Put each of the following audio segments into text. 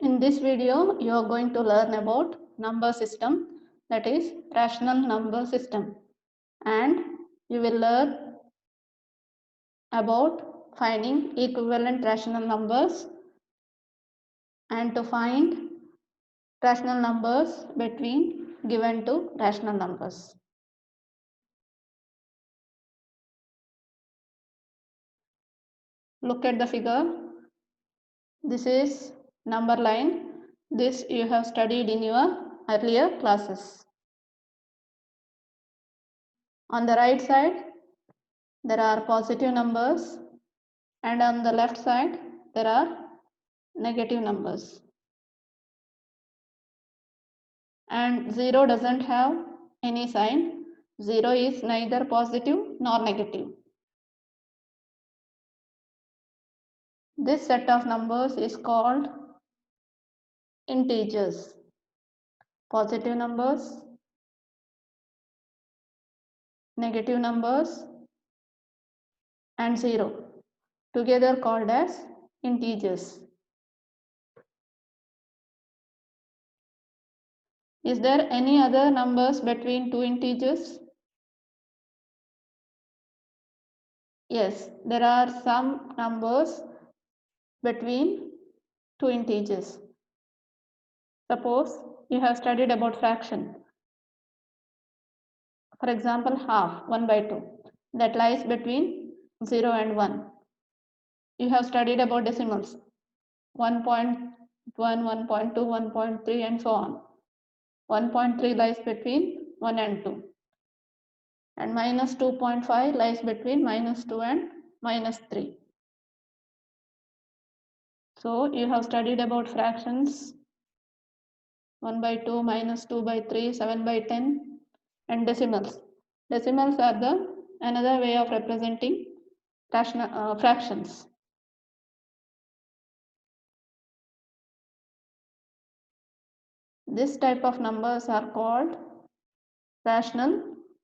In this video, you are going to learn about number system, that is rational number system, and you will learn about finding equivalent rational numbers and to find rational numbers between given two rational numbers. Look at the figure. This is number line. This you have studied in your earlier classes. On the right side, there are positive numbers, and on the left side, there are negative numbers. And 0 doesn't have any sign. 0 is neither positive nor negative. This set of numbers is called integers. Positive numbers, negative numbers, and 0 together called as integers. Is there any other numbers between two integers? Yes, there are some numbers between two integers. Suppose you have studied about fraction. For example, half, 1 by 2, that lies between 0 and 1. You have studied about decimals, 1.1, 1.2, 1.3 and so on. 1.3 lies between 1 and 2. And minus 2.5 lies between minus 2 and minus 3. So you have studied about fractions, 1 by 2, minus 2 by 3, 7 by 10, and decimals. Decimals are the another way of representing fractions. This type of numbers are called rational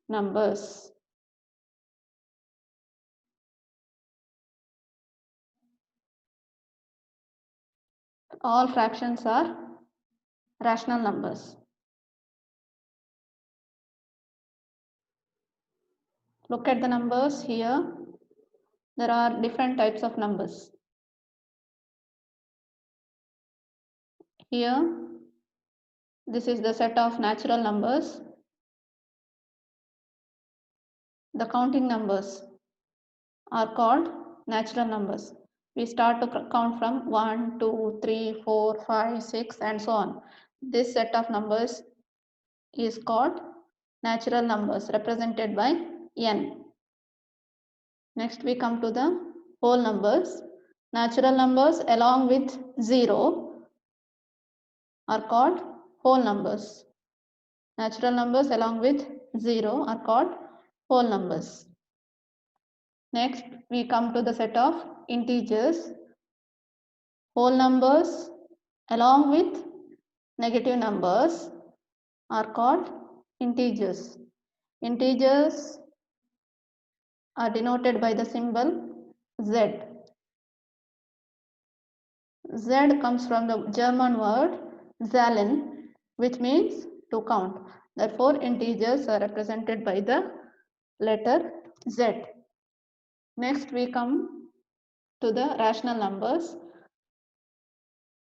numbers. All fractions are rational numbers. Look at the numbers here. There are different types of numbers. Here, this is the set of natural numbers. The counting numbers are called natural numbers. We start to count from 1, 2, 3, 4, 5, 6 and so on. This set of numbers is called natural numbers represented by n. Next we come to the whole numbers. Natural numbers along with 0 are called whole numbers. Natural numbers along with 0 are called whole numbers. Next we come to the set of integers. Whole numbers along with negative numbers are called integers. Integers are denoted by the symbol Z. Z comes from the German word Zahlen, which means to count. Therefore, integers are represented by the letter Z. Next, we come to the rational numbers.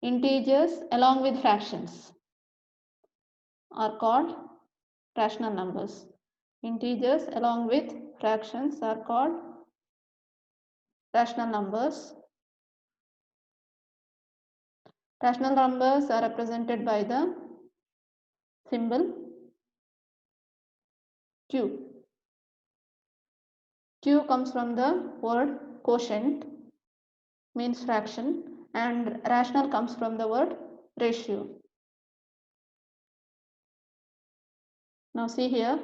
Integers along with fractions are called rational numbers. Integers along with fractions are called rational numbers. Rational numbers are represented by the symbol Q. Q comes from the word quotient, means fraction, and rational comes from the word ratio. Now see here,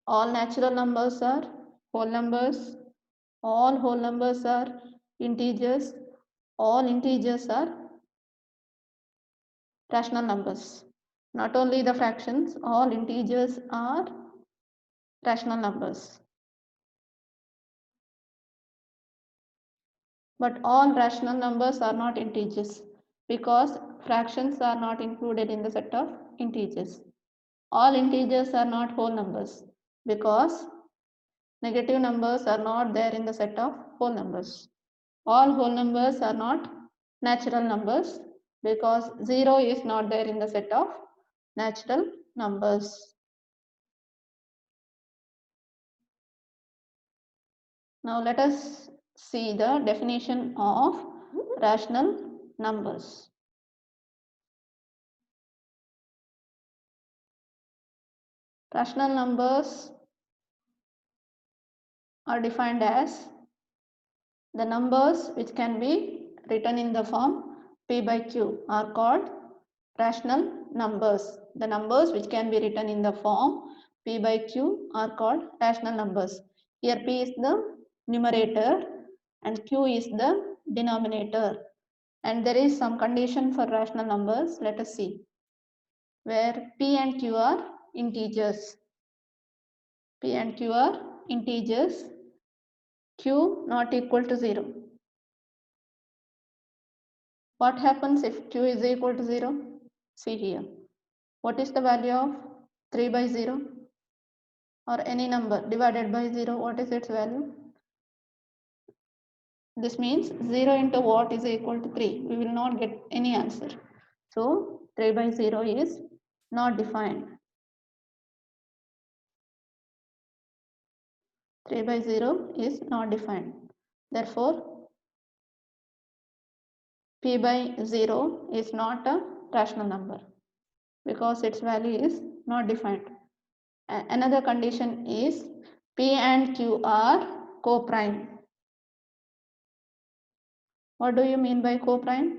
all natural numbers are whole numbers, all whole numbers are integers, all integers are rational numbers. Not only the fractions, all integers are rational numbers. But all rational numbers are not integers. because fractions are not included in the set of integers. All integers are not whole numbers because negative numbers are not there in the set of whole numbers. All whole numbers are not natural numbers because 0 is not there in the set of natural numbers. Now let us see the definition of rational numbers. Rational numbers are defined as the numbers which can be written in the form P by Q are called rational numbers. The numbers which can be written in the form P by Q are called rational numbers. Here P is the numerator and Q is the denominator. And there is some condition for rational numbers. Let us see. Where P and Q are integers. P and Q are integers. Q not equal to 0. What happens if Q is equal to 0? See here. What is the value of 3 by 0? Or any number divided by 0, what is its value? This means 0 into what is equal to 3? We will not get any answer. So 3 by 0 is not defined. 3 by 0 is not defined. Therefore, P by 0 is not a rational number because its value is not defined. Another condition is P and Q are coprime. What do you mean by coprime?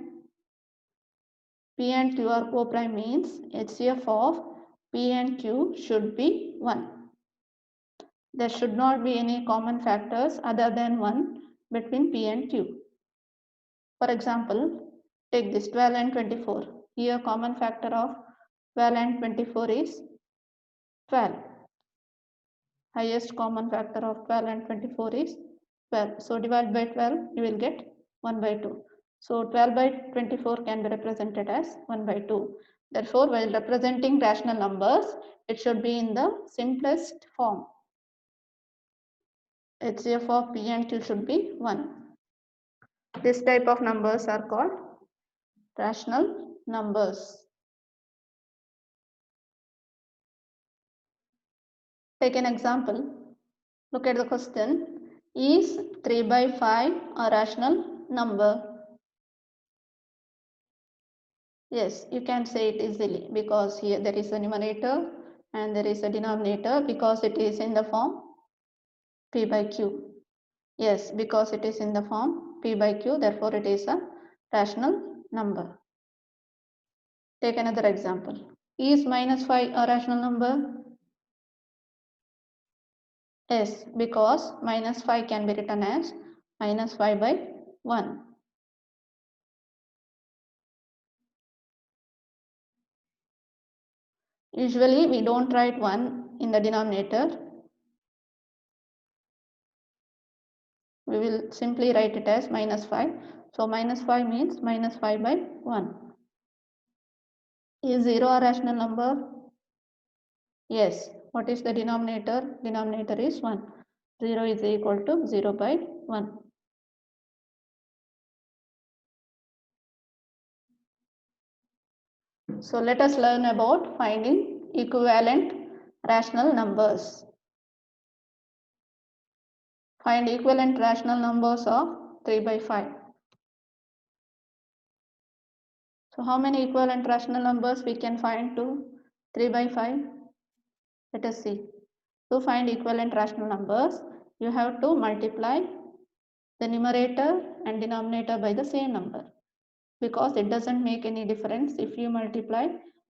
P and Q are coprime means HCF of P and Q should be 1. There should not be any common factors other than 1 between P and Q. For example, take this 12 and 24. Here common factor of 12 and 24 is 12. Highest common factor of 12 and 24 is 12. So divide by 12, you will get 1 by 2. So 12 by 24 can be represented as 1 by 2. Therefore, while representing rational numbers, it should be in the simplest form. HCF of P and Q should be 1. This type of numbers are called rational numbers. Take an example. Look at the question. Is 3 by 5 a rational number? Yes, you can say it easily because here there is a numerator and there is a denominator because it is in the form P by Q. Yes, because it is in the form P by Q, therefore it is a rational number. Take another example. Is minus 5 a rational number? Yes, because minus 5 can be written as minus 5 by 1. Usually we don't write 1 in the denominator. We will simply write it as minus 5. So minus 5 means minus 5 by 1. Is 0 a rational number? Yes. What is the denominator? Denominator is 1. 0 is equal to 0 by 1. So let us learn about finding equivalent rational numbers. Find equivalent rational numbers of 3 by 5. So how many equivalent rational numbers we can find to 3 by 5? Let us see. To find equivalent rational numbers, you have to multiply the numerator and denominator by the same number because it doesn't make any difference if you multiply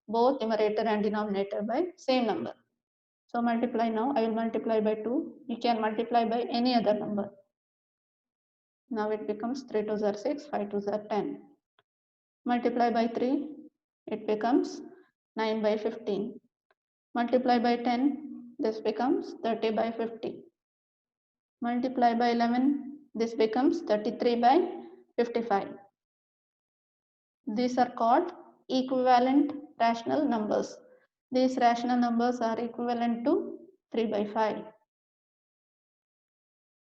both numerator and denominator by same number. So multiply now. I will multiply by 2. You can multiply by any other number. Now it becomes 3 2s are 6, 5 2s are 10. Multiply by 3, it becomes 9 by 15. Multiply by 10, this becomes 30 by 50. Multiply by 11, this becomes 33 by 55. These are called equivalent rational numbers. These rational numbers are equivalent to 3 by 5.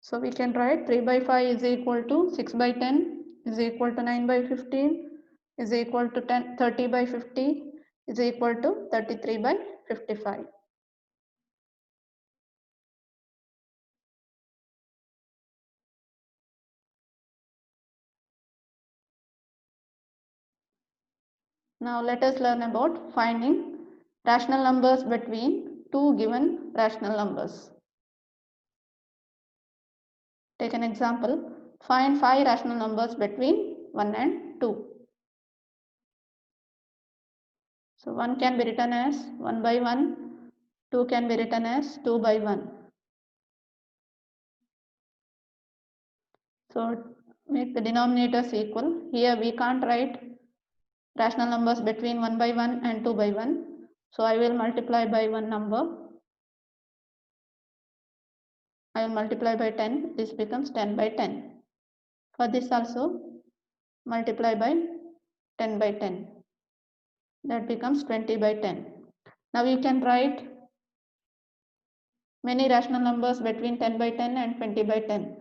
So we can write 3 by 5 is equal to 6 by 10 is equal to 9 by 15 is equal to 30 by 50 is equal to 33 by 55. Now let us learn about finding rational numbers between two given rational numbers. Take an example. Find 5 rational numbers between 1 and 2. So 1 can be written as 1 by 1, 2 can be written as 2 by 1. So make the denominators equal. Here we can't write rational numbers between 1 by 1 and 2 by 1. So I will multiply by one number. I will multiply by 10. This becomes 10 by 10. For this also multiply by 10 by 10. That becomes 20 by 10. Now you can write many rational numbers between 10 by 10 and 20 by 10.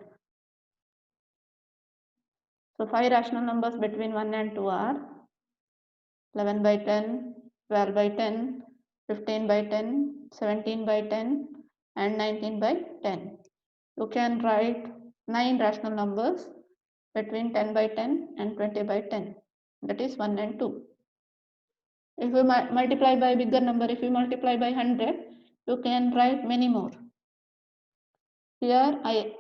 So 5 rational numbers between 1 and 2 are 11 by 10, 12 by 10, 15 by 10, 17 by 10 and 19 by 10. You can write 9 rational numbers between 10 by 10 and 20 by 10. That is 1 and 2. If you multiply by bigger number, if you multiply by 100, you can write many more. Here I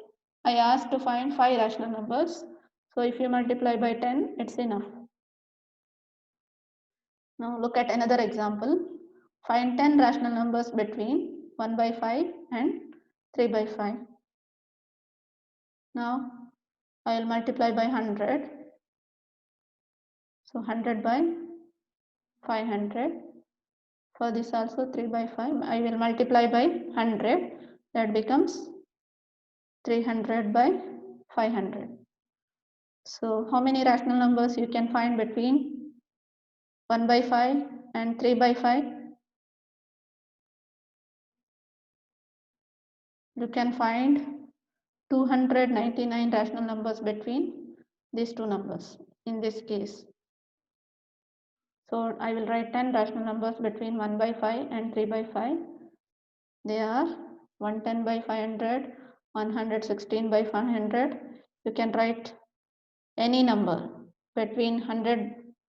asked to find 5 rational numbers. So if you multiply by 10, it's enough. Now look at another example. Find 10 rational numbers between 1 by 5 and 3 by 5. Now I will multiply by 100. So 100 by 500. For this also 3 by 5. I will multiply by 100. That becomes 300 by 500. So how many rational numbers you can find between 1 by 5 and 3 by 5? You can find 299 rational numbers between these two numbers in this case. So I will write 10 rational numbers between 1 by 5 and 3 by 5. They are 110 by 500, 116 by 500. You can write any number between 100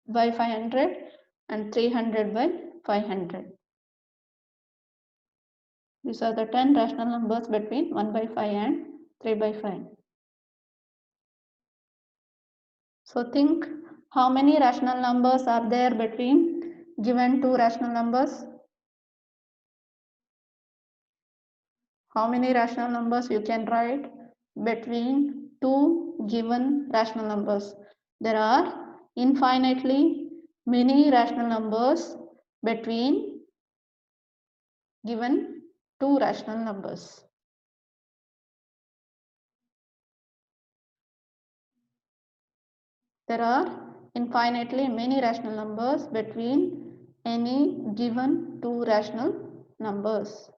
by 500 and 300 by 500. These are the 10 rational numbers between 1 by 5 and 3 by 5. So think how many rational numbers are there between given two rational numbers? How many rational numbers you can write between two given rational numbers? There are infinitely many rational numbers between given two rational numbers. There are infinitely many rational numbers between any given two rational numbers.